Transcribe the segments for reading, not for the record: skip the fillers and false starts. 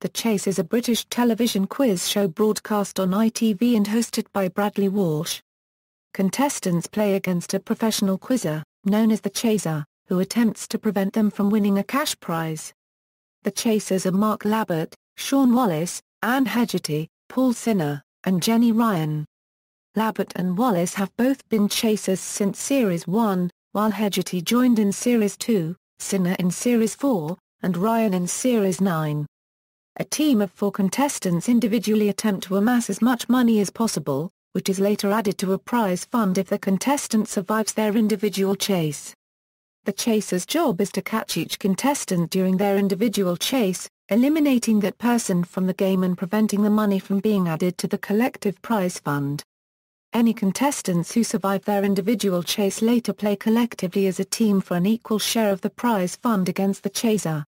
The Chase is a British television quiz show broadcast on ITV and hosted by Bradley Walsh. Contestants play against a professional quizzer, known as the Chaser, who attempts to prevent them from winning a cash prize. The Chasers are Mark Labbett, Shaun Wallace, Anne Hegerty, Paul Sinha, and Jenny Ryan. Labbett and Wallace have both been Chasers since Series 1, while Hegerty joined in Series 2, Sinha in Series 4, and Ryan in Series 9. A team of 4 contestants individually attempt to amass as much money as possible, which is later added to a prize fund if the contestant survives their individual chase. The chaser's job is to catch each contestant during their individual chase, eliminating that person from the game and preventing the money from being added to the collective prize fund. Any contestants who survive their individual chase later play collectively as a team for an equal share of the prize fund against the chaser.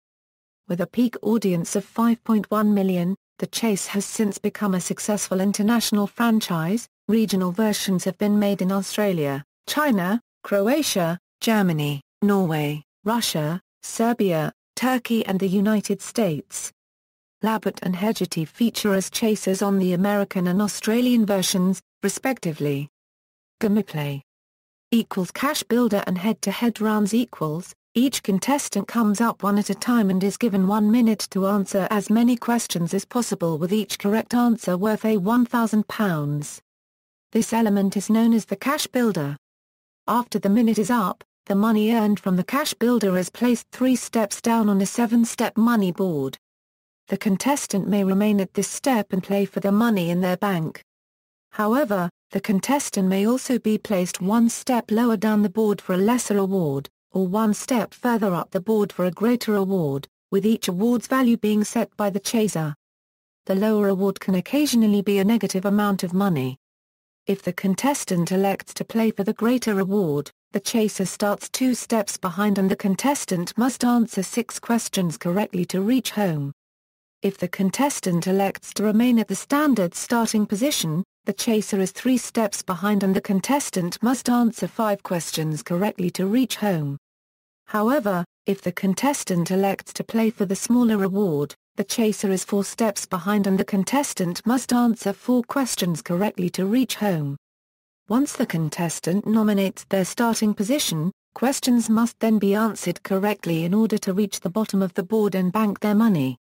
With a peak audience of 5.1 million, The Chase has since become a successful international franchise. Regional versions have been made in Australia, China, Croatia, Germany, Norway, Russia, Serbia, Turkey and the United States. Labbett and Hegerty feature as chasers on the American and Australian versions, respectively. Gameplay equals cash builder and head-to-head rounds equals. Each contestant comes up one at a time and is given 1 minute to answer as many questions as possible, with each correct answer worth £1,000. This element is known as the cash builder. After the minute is up, the money earned from the cash builder is placed 3 steps down on a 7-step money board. The contestant may remain at this step and play for the money in their bank. However, the contestant may also be placed 1 step lower down the board for a lesser award, or 1 step further up the board for a greater award, with each award's value being set by the chaser. The lower award can occasionally be a negative amount of money. If the contestant elects to play for the greater award, the chaser starts 2 steps behind and the contestant must answer 6 questions correctly to reach home. If the contestant elects to remain at the standard starting position, the chaser is 3 steps behind and the contestant must answer 5 questions correctly to reach home. However, if the contestant elects to play for the smaller award, the chaser is 4 steps behind and the contestant must answer 4 questions correctly to reach home. Once the contestant nominates their starting position, questions must then be answered correctly in order to reach the bottom of the board and bank their money.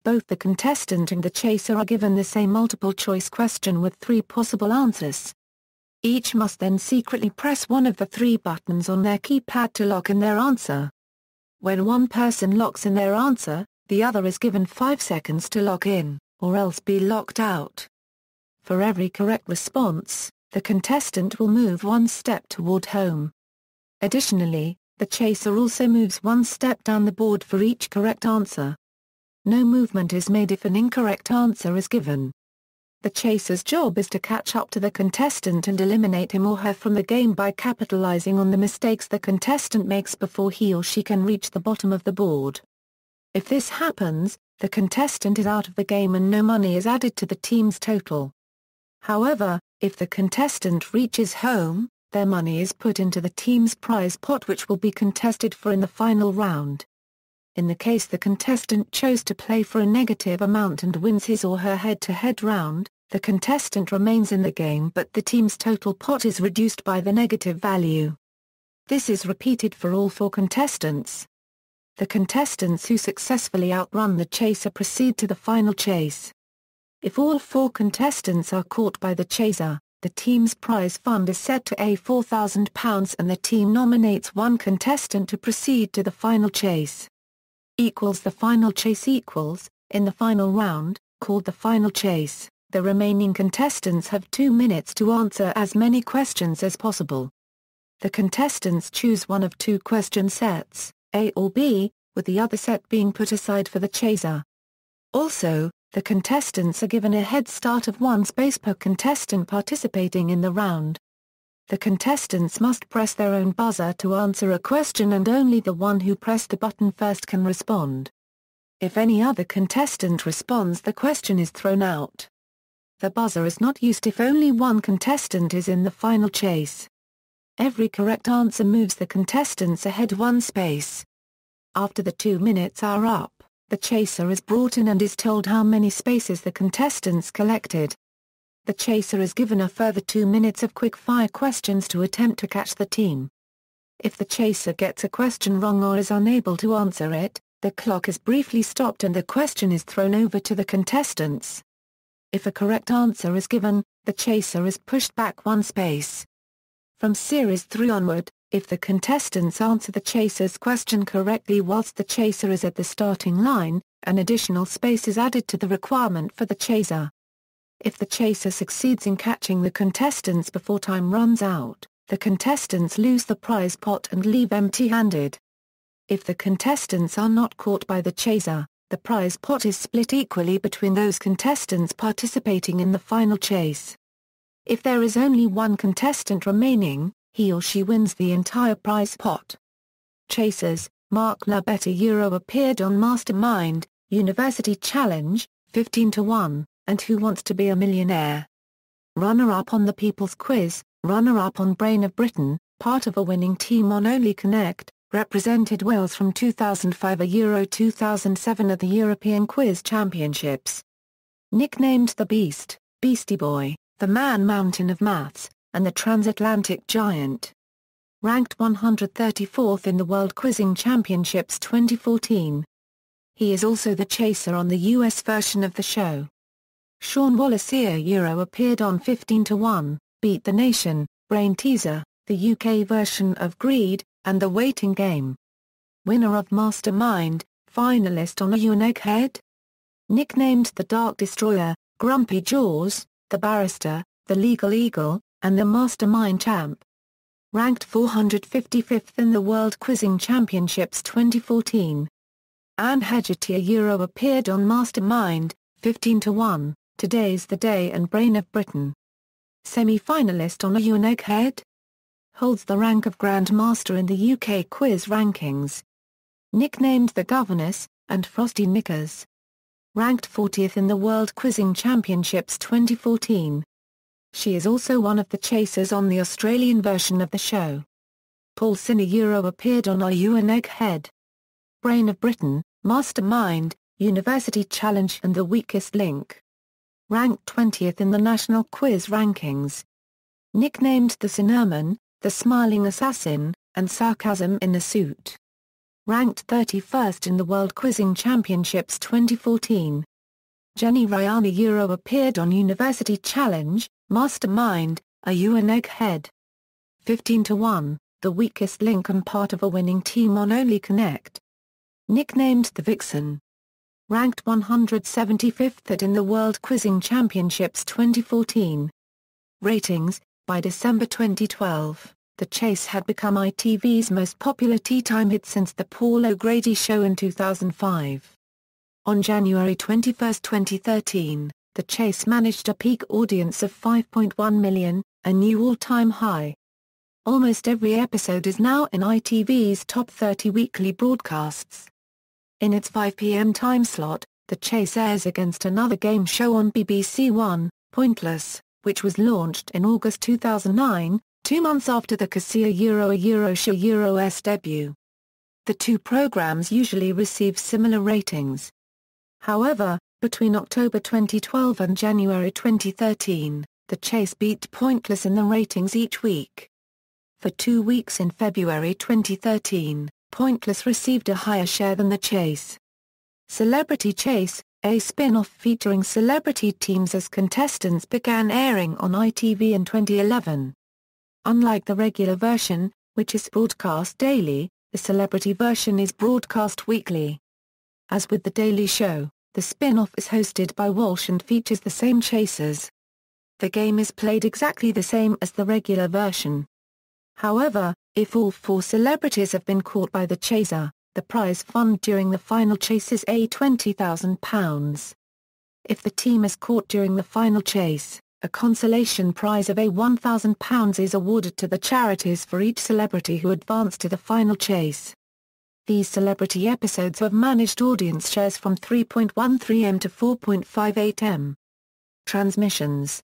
Both the contestant and the chaser are given the same multiple-choice question with 3 possible answers. Each must then secretly press one of the 3 buttons on their keypad to lock in their answer. When one person locks in their answer, the other is given 5 seconds to lock in, or else be locked out. For every correct response, the contestant will move 1 step toward home. Additionally, the chaser also moves 1 step down the board for each correct answer. No movement is made if an incorrect answer is given. The chaser's job is to catch up to the contestant and eliminate him or her from the game by capitalizing on the mistakes the contestant makes before he or she can reach the bottom of the board. If this happens, the contestant is out of the game and no money is added to the team's total. However, if the contestant reaches home, their money is put into the team's prize pot, which will be contested for in the final round. In the case the contestant chose to play for a negative amount and wins his or her head-to-head round, the contestant remains in the game but the team's total pot is reduced by the negative value. This is repeated for all 4 contestants. The contestants who successfully outrun the chaser proceed to the final chase. If all 4 contestants are caught by the chaser, the team's prize fund is set to £4,000 and the team nominates 1 contestant to proceed to the final chase. Equals the final chase equals, in the final round, called the final chase, the remaining contestants have 2 minutes to answer as many questions as possible. The contestants choose one of 2 question sets, A or B, with the other set being put aside for the chaser. Also, the contestants are given a head start of 1 space per contestant participating in the round. The contestants must press their own buzzer to answer a question and only the one who pressed the button first can respond. If any other contestant responds, the question is thrown out. The buzzer is not used if only 1 contestant is in the final chase. Every correct answer moves the contestants ahead 1 space. After the 2 minutes are up, the chaser is brought in and is told how many spaces the contestants collected. The chaser is given a further 2 minutes of quick-fire questions to attempt to catch the team. If the chaser gets a question wrong or is unable to answer it, the clock is briefly stopped and the question is thrown over to the contestants. If a correct answer is given, the chaser is pushed back 1 space. From Series 3 onward, if the contestants answer the chaser's question correctly whilst the chaser is at the starting line, an additional space is added to the requirement for the chaser. If the chaser succeeds in catching the contestants before time runs out, the contestants lose the prize pot and leave empty-handed. If the contestants are not caught by the chaser, the prize pot is split equally between those contestants participating in the final chase. If there is only one contestant remaining, he or she wins the entire prize pot. Chasers: Mark Labbett appeared on Mastermind, University Challenge, 15-1, and Who Wants to Be a Millionaire? Runner-up on The People's Quiz, runner-up on Brain of Britain, part of a winning team on Only Connect, represented Wales from 2005 to 2007 at the European Quiz Championships. Nicknamed the Beast, Beastie Boy, the Man Mountain of Maths, and the Transatlantic Giant. Ranked 134th in the World Quizzing Championships 2014. He is also the chaser on the US version of the show. Shaun Wallace appeared on 15-1, Beat the Nation, Brain Teaser, the UK version of Greed, and The Waiting Game. Winner of Mastermind, finalist on Are You an Egghead? Nicknamed the Dark Destroyer, Grumpy Jaws, the Barrister, the Legal Eagle, and the Mastermind Champ. Ranked 455th in the World Quizzing Championships 2014. Hegerty appeared on Mastermind, 15-1, Today's the Day and Brain of Britain. Semi-finalist on Are You an Egghead? Holds the rank of Grand Master in the UK quiz rankings. Nicknamed the Governess, and Frosty Knickers. Ranked 40th in the World Quizzing Championships 2014. She is also one of the chasers on the Australian version of the show. Paul Sinha appeared on Are You an Egghead? Brain of Britain, Mastermind, University Challenge and The Weakest Link. Ranked 20th in the national quiz rankings. Nicknamed the Sinnerman, the Smiling Assassin, and Sarcasm in the Suit. Ranked 31st in the World Quizzing Championships 2014. Jenny Rayana appeared on University Challenge, Mastermind, Are You an Egghead? 15-1, The Weakest Link and part of a winning team on Only Connect. Nicknamed the Vixen. Ranked 175th in the World Quizzing Championships 2014. Ratings: by December 2012, The Chase had become ITV's most popular tea-time hit since The Paul O'Grady Show in 2005. On January 21, 2013, The Chase managed a peak audience of 5.1 million, a new all-time high. Almost every episode is now in ITV's top 30 weekly broadcasts. In its 5 p.m. time slot, The Chase airs against another game show on BBC One, Pointless, which was launched in August 2009, 2 months after the Cassia Euro's debut. The two programs usually receive similar ratings. However, between October 2012 and January 2013, The Chase beat Pointless in the ratings each week. For 2 weeks in February 2013, Pointless received a higher share than The Chase. Celebrity Chase, a spin-off featuring celebrity teams as contestants, began airing on ITV in 2011. Unlike the regular version, which is broadcast daily, the celebrity version is broadcast weekly. As with The Daily Show, the spin-off is hosted by Walsh and features the same chasers. The game is played exactly the same as the regular version. However, if all 4 celebrities have been caught by the chaser, the prize fund during the final chase is £20,000. If the team is caught during the final chase, a consolation prize of £1,000 is awarded to the charities for each celebrity who advanced to the final chase. These celebrity episodes have managed audience shares from 3.13 m to 4.58 m. Transmissions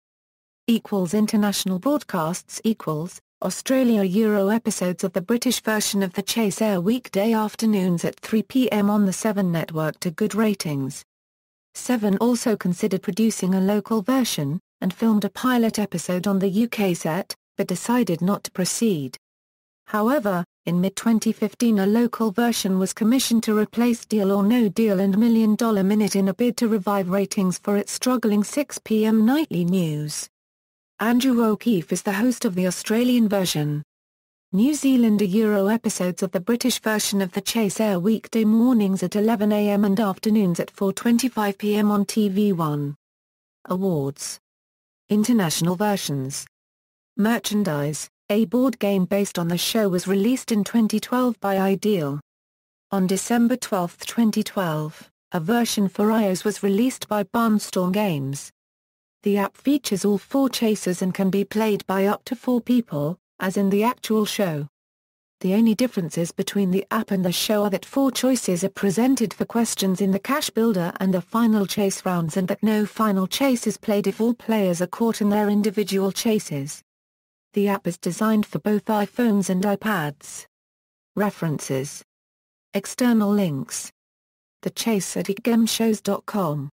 == international broadcasts == Australia Euro episodes of the British version of The Chase air weekday afternoons at 3 p.m. on the 7 network to good ratings. 7 also considered producing a local version, and filmed a pilot episode on the UK set, but decided not to proceed. However, in mid-2015 a local version was commissioned to replace Deal or No Deal and $1 Million Minute in a bid to revive ratings for its struggling 6 p.m. nightly news. Andrew O'Keefe is the host of the Australian version. New Zealander Euro episodes of the British version of The Chase air weekday mornings at 11 a.m. and afternoons at 4:25 p.m. on TV1. Awards. International versions. Merchandise. A board game based on the show was released in 2012 by Ideal. On December 12, 2012, a version for iOS was released by Barnstorm Games. The app features all 4 chasers and can be played by up to 4 people, as in the actual show. The only differences between the app and the show are that 4 choices are presented for questions in the cache builder and the final chase rounds, and that no final chase is played if all players are caught in their individual chases. The app is designed for both iPhones and iPads. References. External links. The Chase at egameshows.com